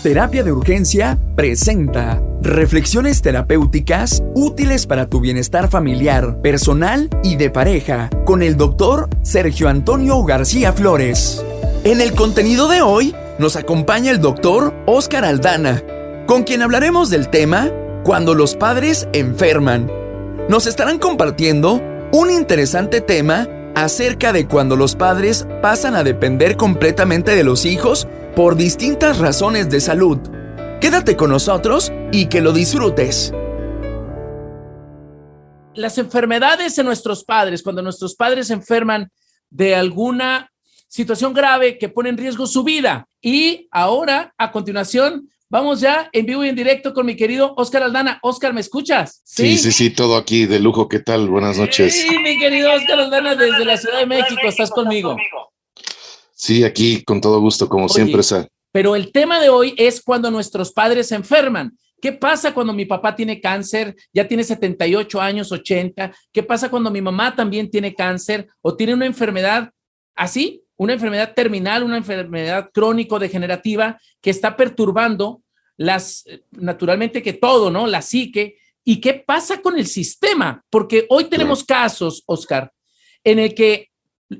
Terapia de Urgencia presenta reflexiones terapéuticas útiles para tu bienestar familiar, personal y de pareja, con el doctor Sergio Antonio García Flores. En el contenido de hoy nos acompaña el doctor Óscar Aldana, con quien hablaremos del tema cuando los padres enferman. Nos estarán compartiendo un interesante tema acerca de cuando los padres pasan a depender completamente de los hijos por distintas razones de salud. Quédate con nosotros y que lo disfrutes. Las enfermedades en nuestros padres, cuando nuestros padres se enferman de alguna situación grave que pone en riesgo su vida. Y ahora, a continuación, vamos ya en vivo y en directo con mi querido Óscar Aldana. Óscar, ¿me escuchas? Sí, todo aquí de lujo. ¿Qué tal? Buenas noches. Sí, mi querido Óscar Aldana, desde la Ciudad de México, ¿estás conmigo? Sí, aquí con todo gusto, como siempre. Pero el tema de hoy es cuando nuestros padres se enferman. ¿Qué pasa cuando mi papá tiene cáncer, ya tiene 78 años, 80? ¿Qué pasa cuando mi mamá también tiene cáncer o tiene una enfermedad así? Una enfermedad terminal, una enfermedad crónico-degenerativa que está perturbando naturalmente que todo, ¿no? La psique. ¿Y qué pasa con el sistema? Porque hoy tenemos casos, Óscar, en el que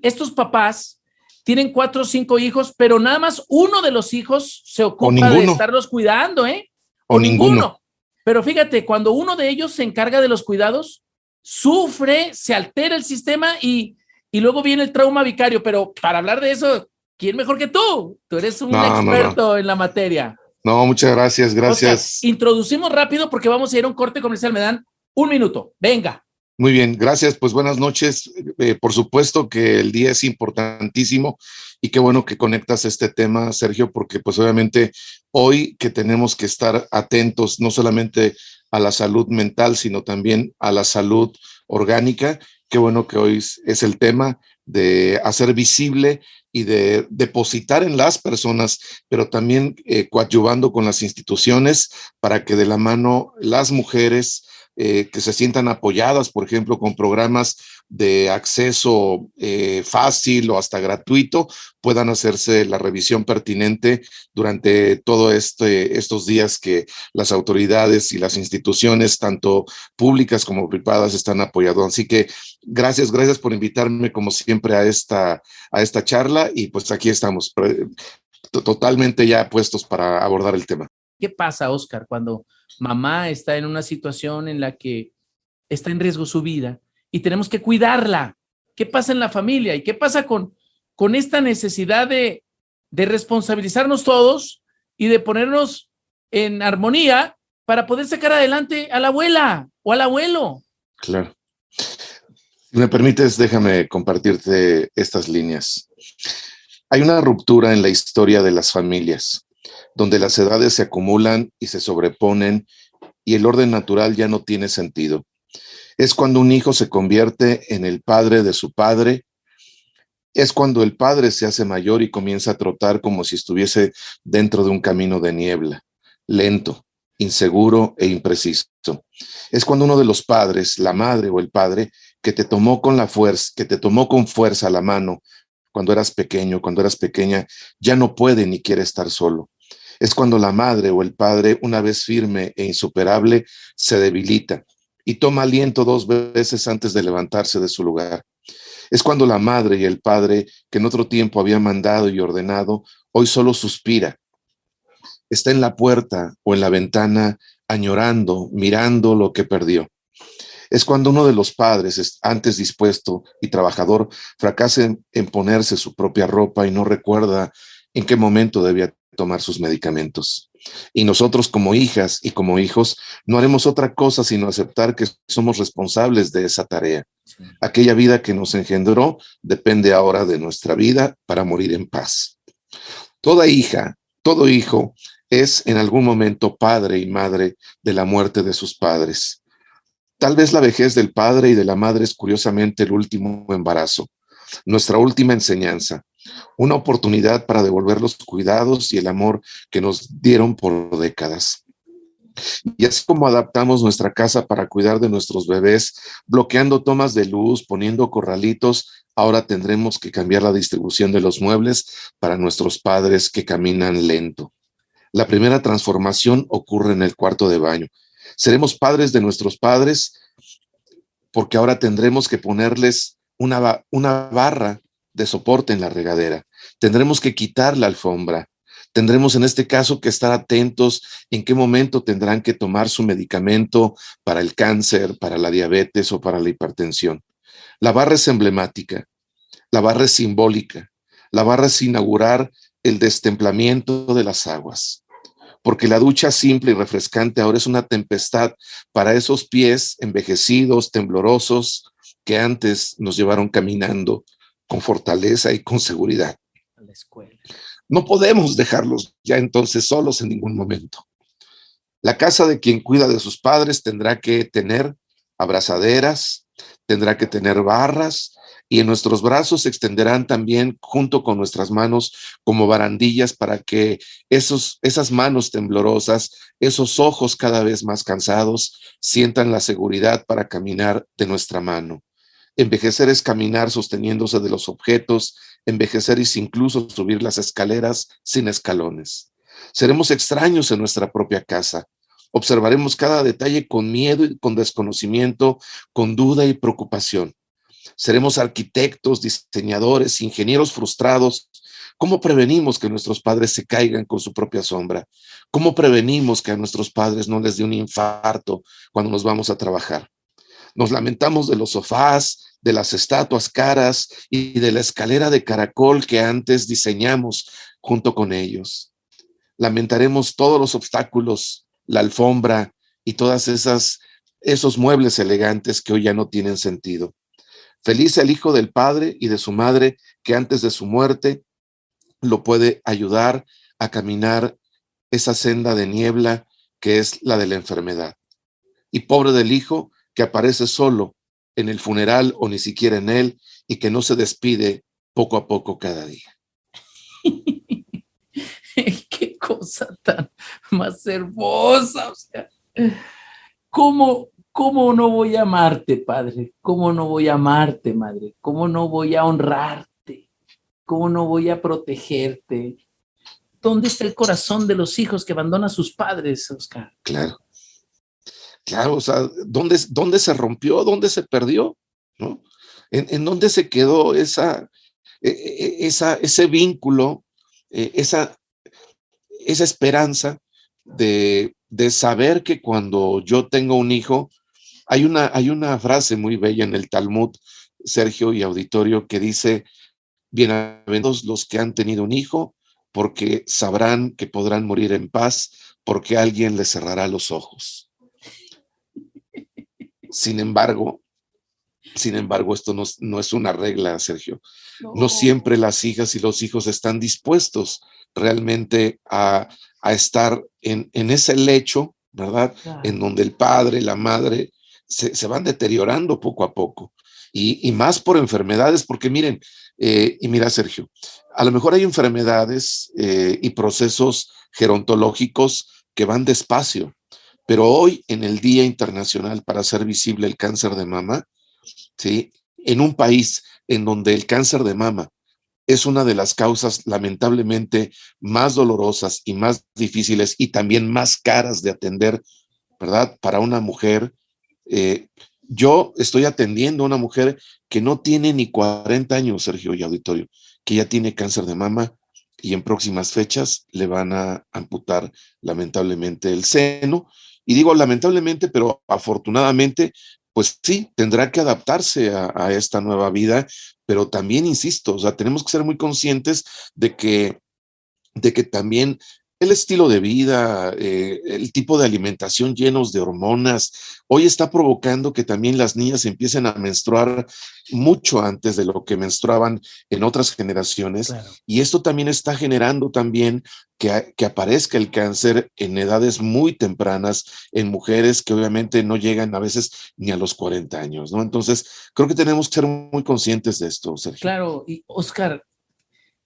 estos papás tienen 4 o 5 hijos, pero nada más uno de los hijos se ocupa de estarlos cuidando, ¿eh? O ninguno. Pero fíjate, cuando uno de ellos se encarga de los cuidados, sufre, se altera el sistema y luego viene el trauma vicario. Pero para hablar de eso, ¿quién mejor que tú? Tú eres un experto en la materia. No, muchas gracias. Oscar, introducimos rápido porque vamos a ir a un corte comercial. Me dan 1 minuto. Venga. Muy bien, gracias. Pues buenas noches. Por supuesto que el día es importantísimo y qué bueno que conectas este tema, Sergio, porque pues obviamente hoy que tenemos que estar atentos no solamente a la salud mental, sino también a la salud orgánica. Qué bueno que hoy es el tema de hacer visible y de depositar en las personas, pero también coadyuvando con las instituciones para que de la mano las mujeres que se sientan apoyadas, por ejemplo, con programas de acceso fácil o hasta gratuito, puedan hacerse la revisión pertinente durante todo estos días que las autoridades y las instituciones, tanto públicas como privadas, están apoyando. Así que gracias por invitarme, como siempre, a esta charla, y pues aquí estamos, totalmente ya puestos para abordar el tema. ¿Qué pasa, Óscar, cuando mamá está en una situación en la que está en riesgo su vida y tenemos que cuidarla? ¿Qué pasa en la familia? ¿Y qué pasa con esta necesidad de responsabilizarnos todos y de ponernos en armonía para poder sacar adelante a la abuela o al abuelo? Claro. Si me permites, déjame compartirte estas líneas. Hay una ruptura en la historia de las familias, donde las edades se acumulan y se sobreponen y el orden natural ya no tiene sentido. Es cuando un hijo se convierte en el padre de su padre. Es cuando el padre se hace mayor y comienza a trotar como si estuviese dentro de un camino de niebla, lento, inseguro e impreciso. Es cuando uno de los padres, la madre o el padre, que te tomó con fuerza la mano cuando eras pequeño, cuando eras pequeña, ya no puede ni quiere estar solo. Es cuando la madre o el padre, una vez firme e insuperable, se debilita y toma aliento 2 veces antes de levantarse de su lugar. Es cuando la madre y el padre, que en otro tiempo había mandado y ordenado, hoy solo suspira. Está en la puerta o en la ventana, añorando, mirando lo que perdió. Es cuando uno de los padres, antes dispuesto y trabajador, fracasa en ponerse su propia ropa y no recuerda en qué momento debía tomar sus medicamentos. Y nosotros, como hijas y como hijos, no haremos otra cosa sino aceptar que somos responsables de esa tarea. Sí. Aquella vida que nos engendró depende ahora de nuestra vida para morir en paz. Toda hija, todo hijo es en algún momento padre y madre de la muerte de sus padres. Tal vez la vejez del padre y de la madre es curiosamente el último embarazo, nuestra última enseñanza, una oportunidad para devolver los cuidados y el amor que nos dieron por décadas. Y así como adaptamos nuestra casa para cuidar de nuestros bebés, bloqueando tomas de luz, poniendo corralitos, ahora tendremos que cambiar la distribución de los muebles para nuestros padres que caminan lento. La primera transformación ocurre en el cuarto de baño. Seremos padres de nuestros padres porque ahora tendremos que ponerles una barra de soporte en la regadera. Tendremos que quitar la alfombra. Tendremos en este caso que estar atentos en qué momento tendrán que tomar su medicamento para el cáncer, para la diabetes o para la hipertensión. La barra es emblemática, la barra es simbólica, la barra es inaugurar el destemplamiento de las aguas, porque la ducha simple y refrescante ahora es una tempestad para esos pies envejecidos, temblorosos, que antes nos llevaron caminando con fortaleza y con seguridad. A la escuela. No podemos dejarlos ya entonces solos en ningún momento. La casa de quien cuida de sus padres tendrá que tener abrazaderas, tendrá que tener barras, y en nuestros brazos se extenderán también junto con nuestras manos como barandillas para que esas manos temblorosas, esos ojos cada vez más cansados, sientan la seguridad para caminar de nuestra mano. Envejecer es caminar sosteniéndose de los objetos, envejecer es incluso subir las escaleras sin escalones. Seremos extraños en nuestra propia casa. Observaremos cada detalle con miedo y con desconocimiento, con duda y preocupación. Seremos arquitectos, diseñadores, ingenieros frustrados. ¿Cómo prevenimos que nuestros padres se caigan con su propia sombra? ¿Cómo prevenimos que a nuestros padres no les dé un infarto cuando nos vamos a trabajar? Nos lamentamos de los sofás, de las estatuas caras y de la escalera de caracol que antes diseñamos junto con ellos. Lamentaremos todos los obstáculos, la alfombra y todas esos muebles elegantes que hoy ya no tienen sentido. Feliz el hijo del padre y de su madre que antes de su muerte lo puede ayudar a caminar esa senda de niebla que es la de la enfermedad. Y pobre del hijo que aparece solo en el funeral o ni siquiera en él y que no se despide poco a poco cada día. Qué cosa tan más hermosa. O sea, ¿cómo no voy a amarte, padre? ¿Cómo no voy a amarte, madre? ¿Cómo no voy a honrarte? ¿Cómo no voy a protegerte? ¿Dónde está el corazón de los hijos que abandonan a sus padres, Oscar? Claro. Claro, o sea, ¿dónde se rompió? ¿Dónde se perdió? ¿No? ¿En dónde se quedó ese vínculo, esa esperanza de saber que cuando yo tengo un hijo, hay una frase muy bella en el Talmud, Sergio y auditorio, que dice: bienaventurados los que han tenido un hijo, porque sabrán que podrán morir en paz, porque alguien les cerrará los ojos. Sin embargo, esto no es una regla, Sergio. No siempre las hijas y los hijos están dispuestos realmente a estar en ese lecho, ¿verdad? Claro. En donde el padre, la madre se van deteriorando poco a poco. Y más por enfermedades, porque miren, y mira, Sergio, a lo mejor hay enfermedades y procesos gerontológicos que van despacio. Pero hoy, en el Día Internacional para hacer visible el cáncer de mama, ¿sí? En un país en donde el cáncer de mama es una de las causas lamentablemente más dolorosas y más difíciles y también más caras de atender, ¿verdad? Para una mujer. Yo estoy atendiendo a una mujer que no tiene ni 40 años, Sergio y auditorio, que ya tiene cáncer de mama y en próximas fechas le van a amputar lamentablemente el seno. Y digo lamentablemente, pero afortunadamente, pues sí, tendrá que adaptarse a esta nueva vida, pero también, insisto, o sea, tenemos que ser muy conscientes de que también el estilo de vida, el tipo de alimentación llenos de hormonas, hoy está provocando que también las niñas empiecen a menstruar mucho antes de lo que menstruaban en otras generaciones. Claro. Y esto también está generando también que aparezca el cáncer en edades muy tempranas en mujeres que obviamente no llegan a veces ni a los 40 años, ¿no? Entonces, creo que tenemos que ser muy conscientes de esto, Sergio. Claro, y Oscar,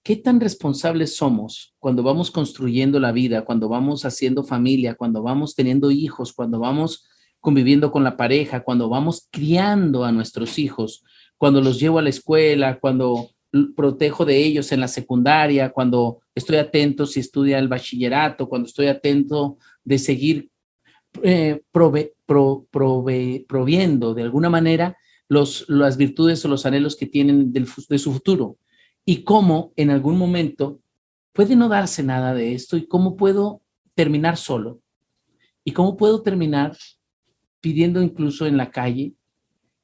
¿qué tan responsables somos cuando vamos construyendo la vida, cuando vamos haciendo familia, cuando vamos teniendo hijos, cuando vamos conviviendo con la pareja, cuando vamos criando a nuestros hijos, cuando los llevo a la escuela, cuando protejo de ellos en la secundaria, cuando estoy atento si estudia el bachillerato, cuando estoy atento de seguir proviendo de alguna manera las virtudes o los anhelos que tienen de su futuro, y cómo en algún momento puede no darse nada de esto, y cómo puedo terminar solo, y cómo puedo terminar pidiendo incluso en la calle,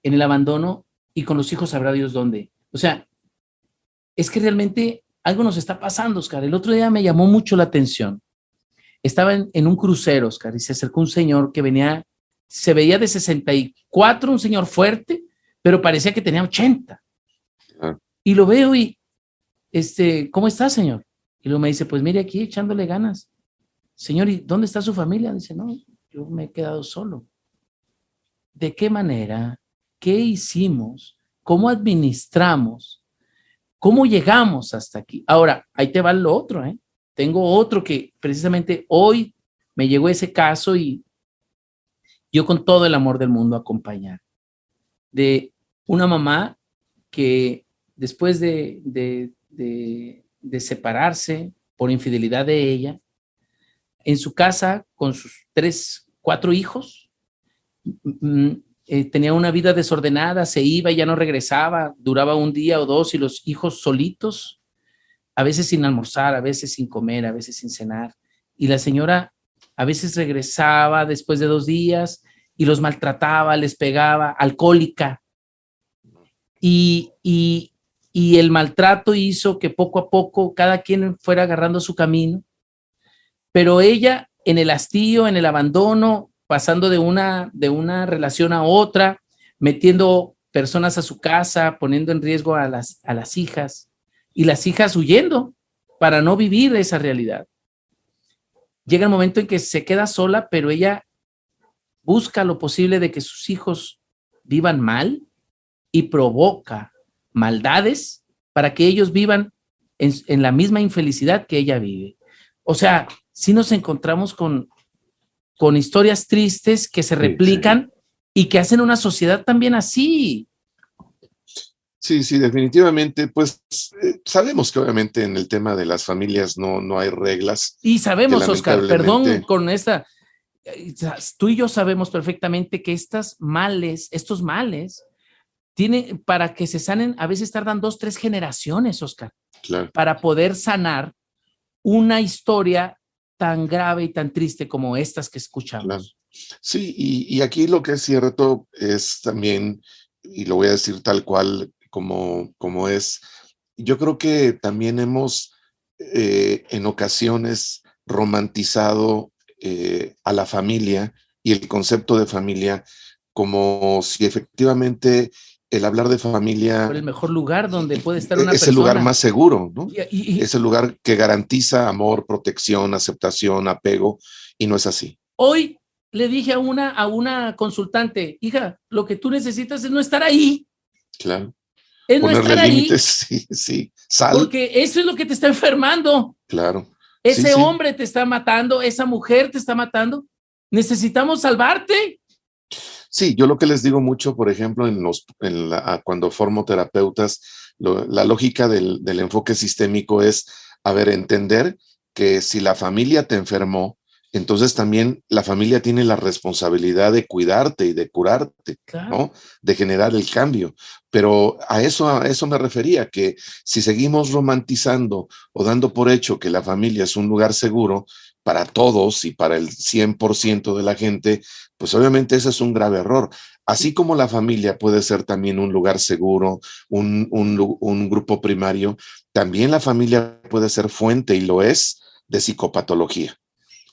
en el abandono, y con los hijos sabrá Dios dónde. O sea, es que realmente algo nos está pasando, Oscar. El otro día me llamó mucho la atención. Estaba en un crucero, Oscar, y se acercó un señor que venía, se veía de 64, un señor fuerte, pero parecía que tenía 80. Y lo veo y, ¿cómo está, señor? Y luego me dice, pues mire aquí, echándole ganas. Señor, ¿y dónde está su familia? Dice, no, yo me he quedado solo. ¿De qué manera? ¿Qué hicimos? ¿Cómo administramos? ¿Cómo llegamos hasta aquí? Ahora, ahí te va lo otro, ¿eh? Tengo otro que precisamente hoy me llegó ese caso y yo con todo el amor del mundo acompañar. De una mamá que después de separarse por infidelidad de ella, en su casa con sus 3, 4 hijos, tenía una vida desordenada, se iba y ya no regresaba, duraba un día o dos y los hijos solitos, a veces sin almorzar, a veces sin comer, a veces sin cenar. Y la señora a veces regresaba después de 2 días y los maltrataba, les pegaba, alcohólica. Y el maltrato hizo que poco a poco cada quien fuera agarrando su camino. Pero ella en el hastío, en el abandono, pasando de una relación a otra, metiendo personas a su casa, poniendo en riesgo a las hijas, y las hijas huyendo para no vivir esa realidad. Llega el momento en que se queda sola, pero ella busca lo posible de que sus hijos vivan mal y provoca maldades para que ellos vivan en la misma infelicidad que ella vive. O sea, sí nos encontramos con historias tristes que se replican y que hacen una sociedad también así. Sí, definitivamente, pues sabemos que obviamente en el tema de las familias no hay reglas. Y sabemos, Oscar, perdón con esta, tú y yo sabemos perfectamente que estos males, tienen, para que se sanen, a veces tardan 2, 3 generaciones, Oscar, claro, para poder sanar una historia tan grave y tan triste como estas que escuchamos. Claro. Sí, y aquí lo que es cierto es también, y lo voy a decir tal cual como es, yo creo que también hemos en ocasiones romantizado a la familia y el concepto de familia como si efectivamente el hablar de familia por el mejor lugar donde puede estar una es persona. El lugar más seguro, ¿no? Y es el lugar que garantiza amor, protección, aceptación, apego, y no es así. Hoy le dije a una consultante, hija, lo que tú necesitas es no estar ahí. Claro. Es no estar límites, ahí. sí. Sal. Porque eso es lo que te está enfermando. Claro. Ese hombre te está matando, esa mujer te está matando. Necesitamos salvarte. Sí, yo lo que les digo mucho, por ejemplo, cuando formo terapeutas, la lógica del enfoque sistémico es, entender que si la familia te enfermó, entonces también la familia tiene la responsabilidad de cuidarte y de curarte, claro, ¿no? De generar el cambio. Pero a eso me refería, que si seguimos romantizando o dando por hecho que la familia es un lugar seguro para todos y para el 100% de la gente, pues obviamente ese es un grave error. Así como la familia puede ser también un lugar seguro, un grupo primario, también la familia puede ser fuente, y lo es, de psicopatología.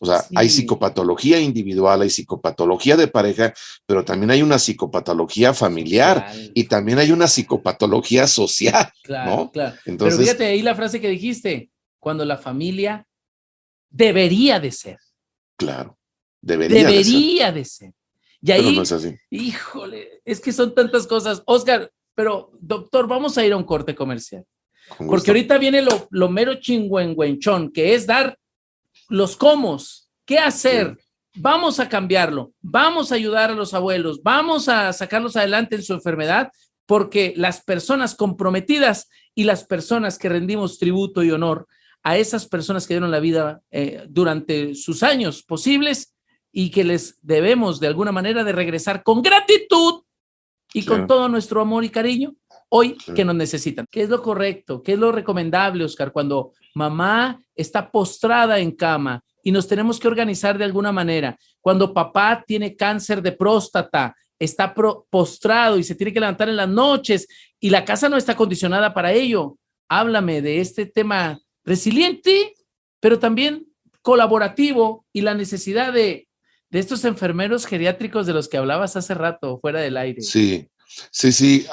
O sea, sí, hay psicopatología individual, hay psicopatología de pareja, pero también hay una psicopatología familiar social, y también hay una psicopatología social, claro, ¿no? Claro. Entonces, pero fíjate ahí la frase que dijiste, cuando la familia debería de ser. Claro, debería de ser. Y ahí, pero no es así. Híjole, es que son tantas cosas. Oscar, pero doctor, vamos a ir a un corte comercial. Porque ahorita viene lo mero chingüengüenchón, que es dar los cómos, qué hacer. Sí. Vamos a cambiarlo, vamos a ayudar a los abuelos, vamos a sacarlos adelante en su enfermedad, porque las personas comprometidas y las personas que rendimos tributo y honor a esas personas que dieron la vida durante sus años posibles y que les debemos de alguna manera de regresar con gratitud y con todo nuestro amor y cariño hoy que nos necesitan. ¿Qué es lo correcto? ¿Qué es lo recomendable, Oscar? Cuando mamá está postrada en cama y nos tenemos que organizar de alguna manera. Cuando papá tiene cáncer de próstata, está postrado y se tiene que levantar en las noches y la casa no está acondicionada para ello. Háblame de este tema resiliente, pero también colaborativo y la necesidad de estos enfermeros geriátricos de los que hablabas hace rato, fuera del aire. Sí.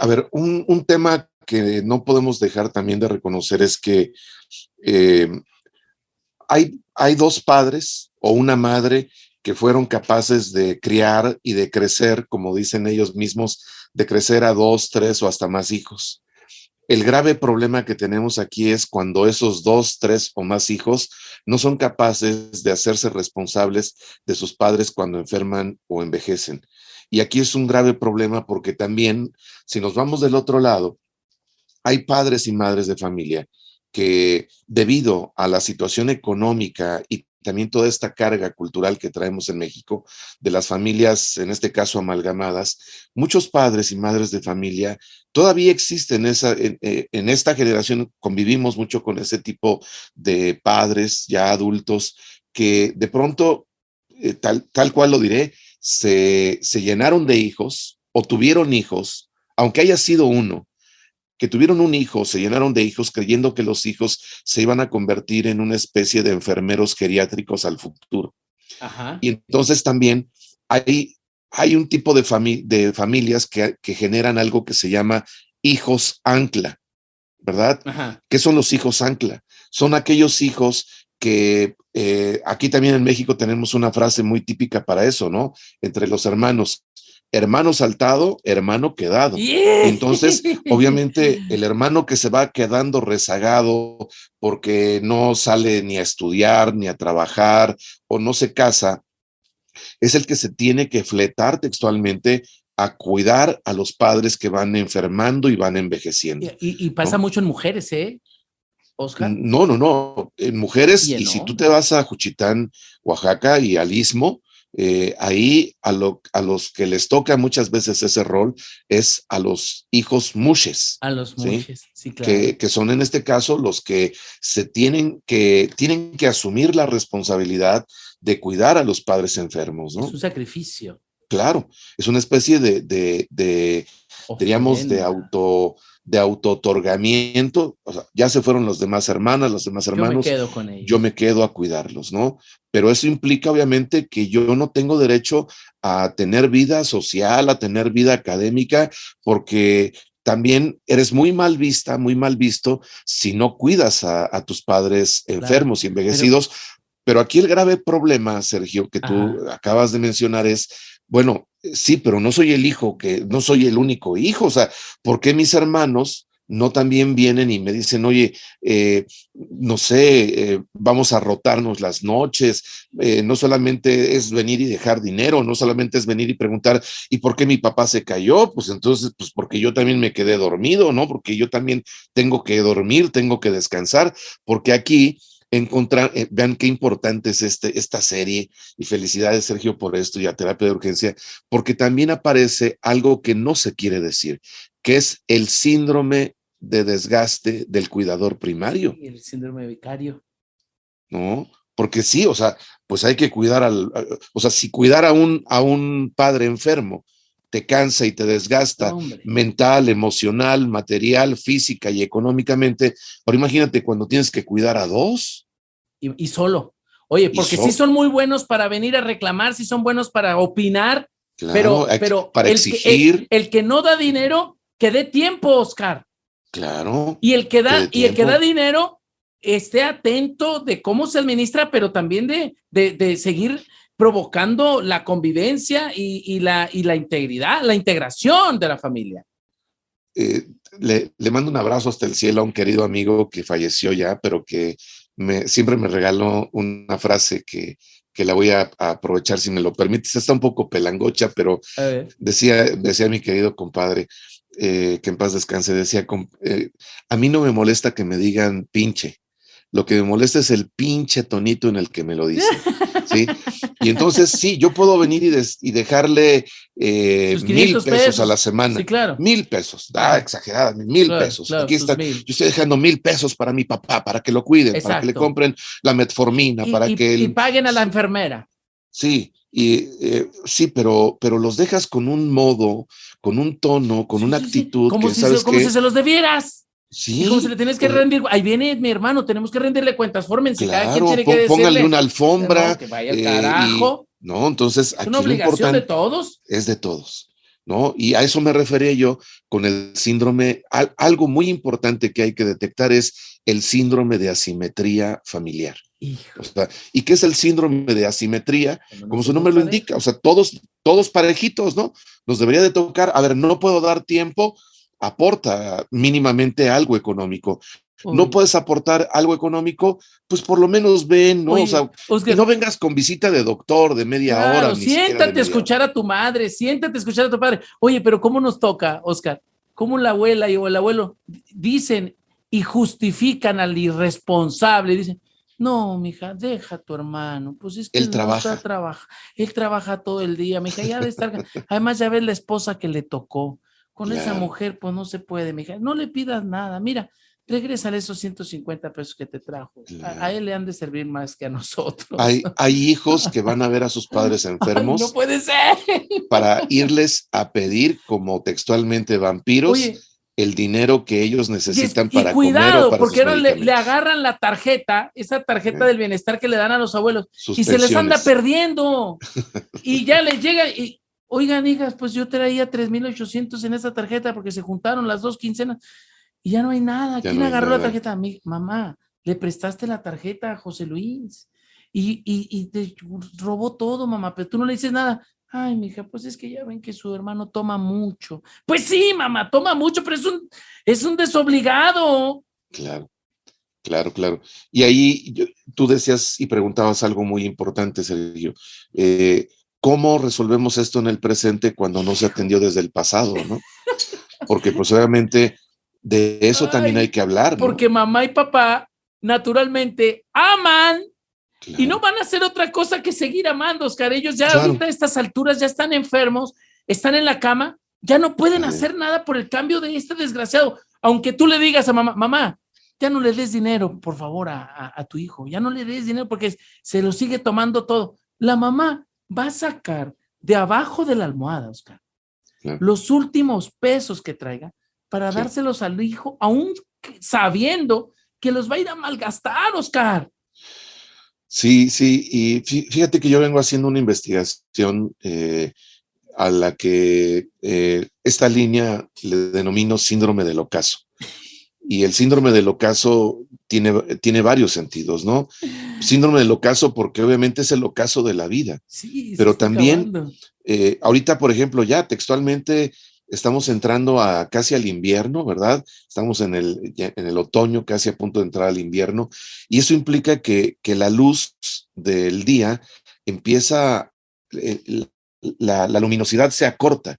A ver, un tema que no podemos dejar también de reconocer es que hay dos padres o una madre que fueron capaces de criar y de crecer, como dicen ellos mismos, de crecer a 2, 3 o hasta más hijos. El grave problema que tenemos aquí es cuando esos 2, 3 o más hijos no son capaces de hacerse responsables de sus padres cuando enferman o envejecen. Y aquí es un grave problema porque también, si nos vamos del otro lado, hay padres y madres de familia que debido a la situación económica y también toda esta carga cultural que traemos en México, de las familias, en este caso amalgamadas, muchos padres y madres de familia todavía existen en esta generación, convivimos mucho con ese tipo de padres ya adultos que de pronto, tal cual lo diré, se llenaron de hijos o tuvieron hijos, aunque haya sido uno, que tuvieron un hijo, se llenaron de hijos creyendo que los hijos se iban a convertir en una especie de enfermeros geriátricos al futuro. Ajá. Y entonces también hay un tipo de familias que generan algo que se llama hijos ancla, ¿verdad? Ajá. ¿Qué son los hijos ancla? Son aquellos hijos que aquí también en México tenemos una frase muy típica para eso, ¿no? Entre los hermanos. Hermano saltado, hermano quedado. Yeah. Entonces, obviamente, el hermano que se va quedando rezagado porque no sale ni a estudiar, ni a trabajar, o no se casa, es el que se tiene que fletar textualmente a cuidar a los padres que van enfermando y van envejeciendo. Y pasa, ¿no?, mucho en mujeres, Oscar. No. En mujeres, y si tú te vas a Juchitán, Oaxaca, y al Istmo, ahí a los que les toca muchas veces ese rol es a los hijos mushes. A los mushes, sí, claro. Que son en este caso los que tienen que asumir la responsabilidad de cuidar a los padres enfermos, ¿no? Es un sacrificio. Claro, es una especie diríamos, de auto-otorgamiento. O sea, ya se fueron los demás hermanas, los demás hermanos. Yo me quedo con ellos. Yo me quedo a cuidarlos, ¿no? Pero eso implica, obviamente, que yo no tengo derecho a tener vida social, a tener vida académica, porque también eres muy mal vista, muy mal visto si no cuidas a tus padres enfermos y envejecidos. Pero aquí el grave problema, Sergio, que tú acabas de mencionar es, bueno, sí, pero no soy el hijo, no soy el único hijo. O sea, ¿por qué mis hermanos no también vienen y me dicen, oye, no sé, vamos a rotarnos las noches? No solamente es venir y dejar dinero, no solamente es venir y preguntar, ¿y por qué mi papá se cayó? Pues entonces, pues porque yo también me quedé dormido, ¿no? Porque yo también tengo que dormir, tengo que descansar, porque aquí vean qué importante es esta serie, y felicidades, Sergio, por esto y a Terapia de Urgencia, porque también aparece algo que no se quiere decir, que es el síndrome de desgaste del cuidador primario. Sí, el síndrome de vicario. ¿No? Porque sí, o sea, pues hay que cuidar o sea, si cuidar a un padre enfermo te cansa y te desgasta mental, emocional, material, física y económicamente, ahora imagínate cuando tienes que cuidar a dos. Y solo. Oye, porque sí son muy buenos para venir a reclamar, sí son buenos para opinar, claro, pero para exigir. El que no da dinero, que dé tiempo, Oscar. Claro. Y el que da dinero, esté atento de cómo se administra, pero también de seguir provocando la convivencia y la integridad, la integración de la familia. Le mando un abrazo hasta el cielo a un querido amigo que falleció ya, pero que siempre me regaló una frase que la voy a aprovechar si me lo permites. Está un poco pelangocha, pero decía mi querido compadre, que en paz descanse, decía, a mí no me molesta que me digan pinche, lo que me molesta es el pinche tonito en el que me lo dicen, ¿sí? Y entonces, sí, yo puedo venir y dejarle 1,000 pesos a la semana. Sí, claro. 1,000 pesos, exagerada, 1,000 pesos. Claro, aquí están, 1,000. yo estoy dejando 1,000 pesos para mi papá, para que lo cuiden, Exacto. para que le compren la metformina, y paguen a la enfermera. Sí, sí, pero los dejas con un modo, con un tono, con una actitud como que si sabes como si se los debieras. Sí. Y como si le tienes que rendir. Ahí viene mi hermano, tenemos que rendirle cuentas. Fórmense, claro, cada quien tiene que decirle. Pónganle una alfombra. No, que vaya al carajo. No, entonces es aquí una obligación de todos. Es de todos, ¿no? Y a eso me refería yo con el síndrome. Algo muy importante que hay que detectar es el síndrome de asimetría familiar. O sea, ¿y qué es el síndrome de asimetría? Como su nombre lo indica, o sea, todos parejitos, ¿no? Nos debería de tocar, a ver, no puedo dar tiempo, aporta mínimamente algo económico. Uy. No puedes aportar algo económico, pues por lo menos ven, ¿no? Oye, o sea, Oscar, y no vengas con visita de doctor de media hora. Ni siéntate a escuchar a tu madre, siéntate a escuchar a tu padre. Oye, pero ¿cómo nos toca, Oscar? ¿Cómo la abuela o el abuelo dicen y justifican al irresponsable? Dicen, no, mija, deja a tu hermano, pues es que él trabaja. Él trabaja todo el día, mija, ya debe estar, además ya ves la esposa que le tocó, con esa mujer, pues no se puede, mija, no le pidas nada, mira, regrésale esos 150 pesos que te trajo, a él le han de servir más que a nosotros. Hay hijos que van a ver a sus padres enfermos. Ay, no puede ser. Para irles a pedir, como textualmente vampiros, oye, el dinero que ellos necesitan para cuidado, comer o para porque ahora le agarran la tarjeta, esa tarjeta del bienestar que le dan a los abuelos, y se les anda perdiendo. Y ya les llega, y oigan, hijas, pues yo traía 3,800 en esa tarjeta porque se juntaron las 2 quincenas y ya no hay nada. ¿Quién agarró la tarjeta? Mi mamá, le prestaste la tarjeta a José Luis y te robó todo, mamá, pero tú no le dices nada. Ay, mija, pues es que ya ven que su hermano toma mucho. Pues sí, mamá, toma mucho, pero es un desobligado. Claro. Y ahí tú decías y preguntabas algo muy importante, Sergio. ¿Cómo resolvemos esto en el presente cuando no se atendió desde el pasado, no? Porque pues obviamente de eso también hay que hablar, ¿no? Porque mamá y papá naturalmente aman. Claro. Y no van a hacer otra cosa que seguir amando, Oscar. Ellos ya ahorita a estas alturas ya están enfermos, están en la cama, ya no pueden hacer nada por el cambio de este desgraciado. Aunque tú le digas a mamá, ya no le des dinero, por favor, a tu hijo, ya no le des dinero porque se lo sigue tomando todo. La mamá va a sacar de abajo de la almohada, Oscar, los últimos pesos que traiga para dárselos al hijo, aún sabiendo que los va a ir a malgastar, Oscar. Sí, y fíjate que yo vengo haciendo una investigación a la que esta línea le denomino síndrome del ocaso. Y el síndrome del ocaso tiene varios sentidos, ¿no? Síndrome del ocaso porque obviamente es el ocaso de la vida. Sí, pero también, ahorita, por ejemplo, ya textualmente estamos entrando casi al invierno, ¿verdad? Estamos en el otoño, casi a punto de entrar al invierno, y eso implica que la luz del día empieza, la luminosidad se acorta,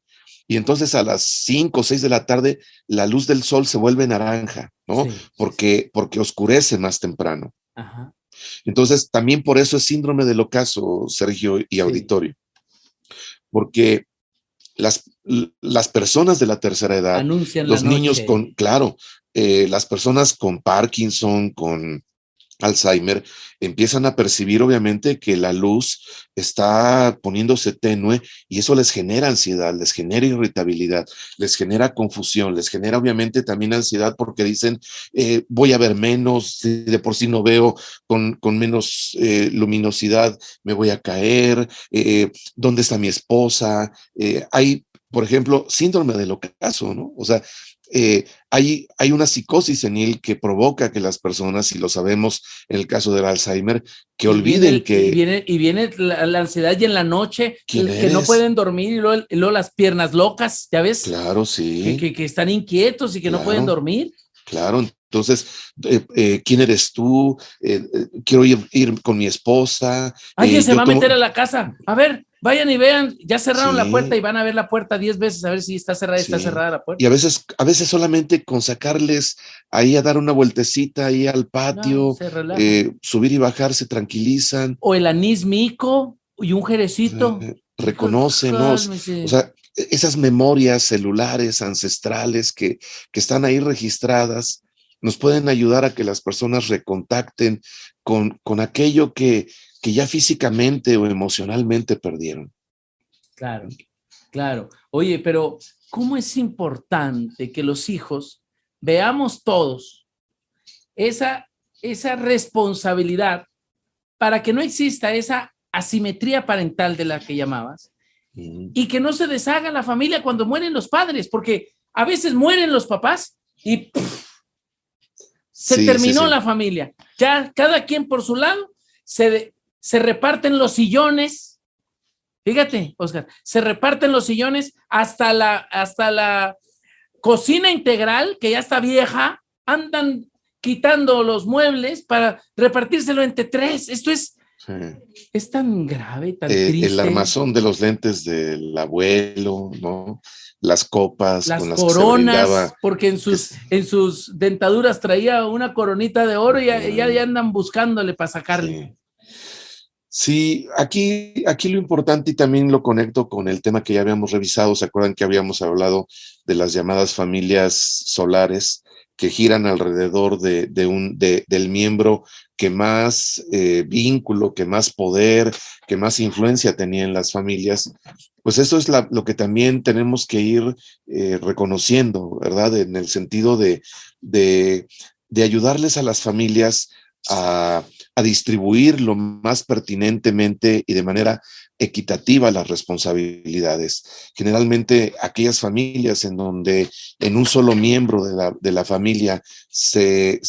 y entonces a las 5 o 6 de la tarde la luz del sol se vuelve naranja, ¿no? Sí. Porque oscurece más temprano. Ajá. Entonces, también por eso es síndrome del ocaso, Sergio y auditorio, porque las personas de la tercera edad, anuncian los la niños noche. Las personas con Parkinson, con Alzheimer, empiezan a percibir obviamente que la luz está poniéndose tenue y eso les genera ansiedad, les genera irritabilidad, les genera confusión, les genera obviamente también ansiedad porque dicen voy a ver menos, si de por sí no veo con menos luminosidad, me voy a caer, ¿dónde está mi esposa? Hay, por ejemplo, síndrome del ocaso, ¿no? O sea, hay una psicosis senil que provoca que las personas, y lo sabemos en el caso del Alzheimer, que olviden que... Y viene la ansiedad y en la noche que no pueden dormir y luego las piernas locas, ¿ya ves? Claro, sí. Que están inquietos y que no pueden dormir. Claro, entonces, ¿quién eres tú? Quiero ir con mi esposa. Alguien se Yo va a tomo... meter a la casa. A ver, vayan y vean, ya cerraron la puerta y Sí, van a ver la puerta 10 veces a ver si está sí. cerrada la puerta. Y a veces solamente con sacarles ahí a dar una vueltecita ahí al No, patio, se relajan. subir y bajar, se tranquilizan, O el anís mico y un jerecito. reconocen, ¿no? O Cálmese. sea, esas memorias celulares, ancestrales que están ahí registradas, nos pueden ayudar a que las personas recontacten con aquello que ya físicamente o emocionalmente perdieron. Claro, claro. Oye, pero ¿cómo es importante que los hijos veamos todos esa, esa responsabilidad para que no exista esa asimetría parental de la que llamabas y que no se deshaga la familia cuando mueren los padres? Porque a veces mueren los papás y se Sí, sí, terminó sí. la familia. Ya cada quien por su lado se reparten los sillones. Fíjate, Oscar, se reparten los sillones hasta la cocina integral, que ya está vieja, andan quitando los muebles para repartírselo entre tres. Esto Sí. es tan grave, tan El triste. armazón de los lentes del abuelo, ¿no? Las copas con Las las que se brindaba. coronas, porque en sus dentaduras traía una coronita de oro y ya andan buscándole para sacarle. Sí. Sí, aquí lo importante y también lo conecto con el tema que ya habíamos revisado. ¿Se acuerdan que habíamos hablado de las llamadas familias solares que giran alrededor del miembro que más vínculo, que más poder, que más influencia tenía en las familias? Pues eso es lo que también tenemos que ir reconociendo, ¿verdad? En el sentido de, de ayudarles a las familias a distribuir lo más pertinentemente y de manera equitativa las responsabilidades. Generalmente aquellas familias en donde en un solo miembro de la familia se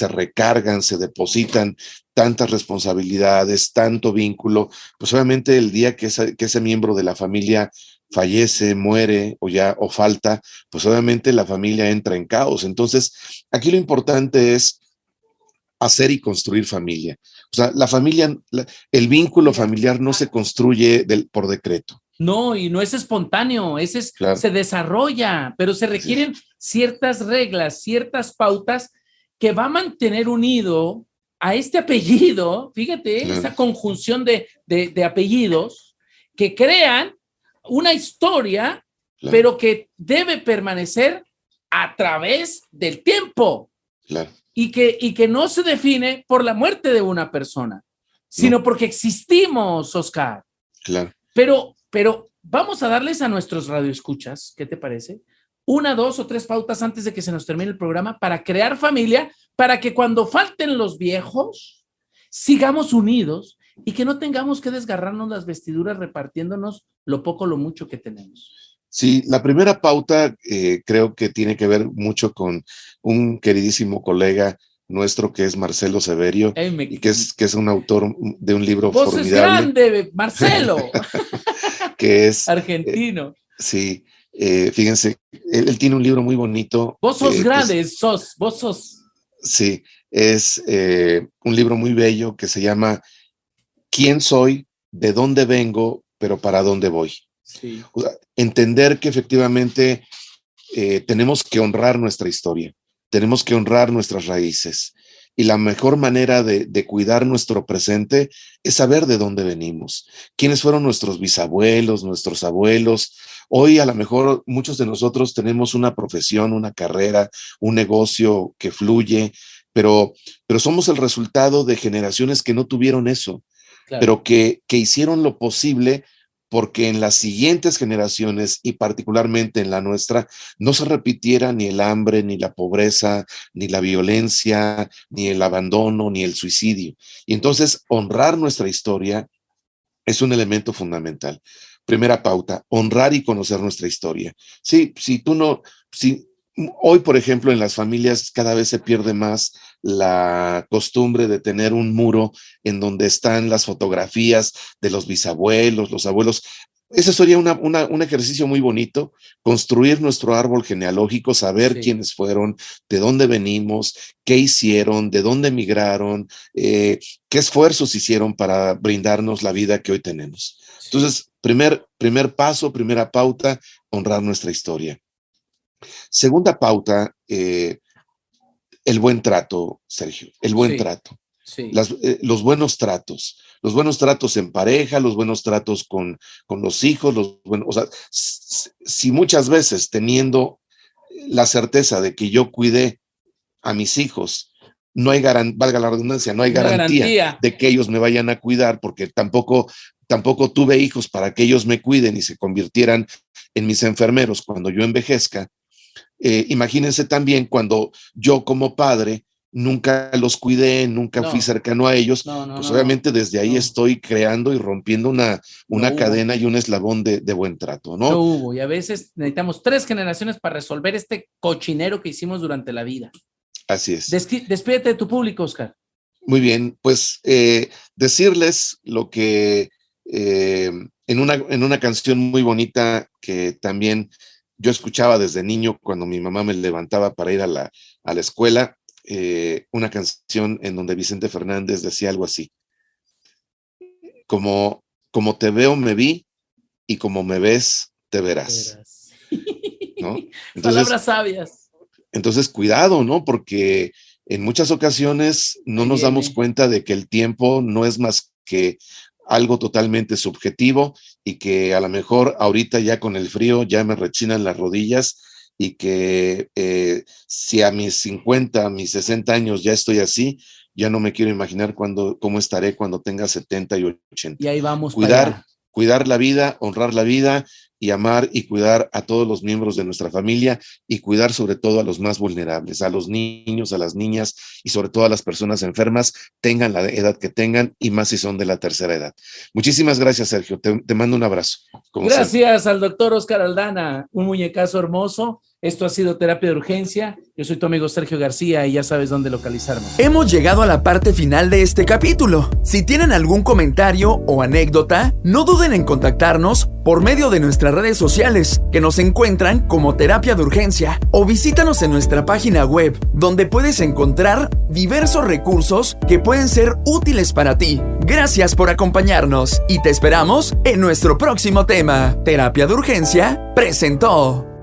recargan, se depositan tantas responsabilidades, tanto vínculo, pues obviamente el día que ese miembro de la familia fallece, muere o falta, pues obviamente la familia entra en caos. Entonces, aquí lo importante es hacer y construir familia. O sea, la familia, el vínculo familiar no se construye por decreto. No, y no es espontáneo, Claro. se desarrolla, pero se requieren ciertas reglas, ciertas pautas que va a mantener unido a este apellido, fíjate, Claro. esa conjunción de apellidos que crean una historia, Claro. pero que debe permanecer a través del tiempo. Claro. Y que no se define por la muerte de una persona, sino porque existimos, Oscar. Claro. Pero vamos a darles a nuestros radioescuchas, ¿qué te parece? 1, 2 o 3 pautas antes de que se nos termine el programa para crear familia, para que cuando falten los viejos, sigamos unidos y que no tengamos que desgarrarnos las vestiduras repartiéndonos lo poco o lo mucho que tenemos. Sí, la primera pauta creo que tiene que ver mucho con un queridísimo colega nuestro que es Marcelo Severio, y que es un autor de un libro ¡Vos formidable. es grande, Marcelo! Que es argentino. Sí, fíjense, él tiene un libro muy bonito. Vos sos grande, vos sos. Sí, es un libro muy bello que se llama ¿Quién soy? ¿De dónde vengo? Pero ¿para dónde voy? Sí. O sea, entender que efectivamente tenemos que honrar nuestra historia, tenemos que honrar nuestras raíces. Y la mejor manera de cuidar nuestro presente es saber de dónde venimos, quiénes fueron nuestros bisabuelos, nuestros abuelos. Hoy a lo mejor muchos de nosotros tenemos una profesión, una carrera, un negocio que fluye, pero somos el resultado de generaciones que no tuvieron eso, claro, pero que hicieron lo posible porque en las siguientes generaciones y particularmente en la nuestra no se repitiera ni el hambre, ni la pobreza, ni la violencia, ni el abandono, ni el suicidio. Y entonces honrar nuestra historia es un elemento fundamental. Primera pauta, honrar y conocer nuestra historia. Sí, hoy, por ejemplo, en las familias cada vez se pierde más la costumbre de tener un muro en donde están las fotografías de los bisabuelos, los abuelos. ese sería un ejercicio muy bonito, construir nuestro árbol genealógico, saber quiénes fueron, de dónde venimos, qué hicieron, de dónde emigraron, qué esfuerzos hicieron para brindarnos la vida que hoy tenemos. Sí. Entonces, primer paso, primera pauta, honrar nuestra historia. Segunda pauta, el buen trato, Sergio, el buen trato. Sí. Los buenos tratos en pareja, los buenos tratos con los hijos, o sea, si muchas veces teniendo la certeza de que yo cuidé a mis hijos, no hay valga la redundancia, no hay garantía de que ellos me vayan a cuidar, porque tampoco tuve hijos para que ellos me cuiden y se convirtieran en mis enfermeros cuando yo envejezca. Imagínense también cuando yo como padre nunca los cuidé, nunca fui cercano a ellos, pues obviamente desde ahí estoy creando y rompiendo una cadena y un eslabón de buen trato, ¿no? No hubo, y a veces necesitamos 3 generaciones para resolver este cochinero que hicimos durante la vida. Así es. Despídete de tu público, Oscar. Muy bien, pues decirles lo que en una canción muy bonita que también yo escuchaba desde niño cuando mi mamá me levantaba para ir a la escuela, una canción en donde Vicente Fernández decía algo así: como te veo me vi y como me ves te verás. ¿No? Entonces, palabras sabias. Entonces cuidado, ¿no? Porque en muchas ocasiones no nos damos cuenta de que el tiempo no es más que algo totalmente subjetivo y que a lo mejor ahorita ya con el frío ya me rechinan las rodillas, y que si a mis 50, a mis 60 años ya estoy así, ya no me quiero imaginar cómo estaré cuando tenga 70 y 80. Y ahí vamos. Cuidar la vida, honrar la vida y amar y cuidar a todos los miembros de nuestra familia y cuidar sobre todo a los más vulnerables, a los niños, a las niñas y sobre todo a las personas enfermas, tengan la edad que tengan y más si son de la tercera edad. Muchísimas gracias, Sergio. Te mando un abrazo. Gracias al doctor Oscar Aldana, un muñecazo hermoso. Esto ha sido Terapia de Urgencia. Yo soy tu amigo Sergio García y ya sabes dónde localizarnos. Hemos llegado a la parte final de este capítulo. Si tienen algún comentario o anécdota, no duden en contactarnos por medio de nuestras redes sociales, que nos encuentran como Terapia de Urgencia, o visítanos en nuestra página web, donde puedes encontrar diversos recursos que pueden ser útiles para ti. Gracias por acompañarnos y te esperamos en nuestro próximo tema. Terapia de Urgencia presentó.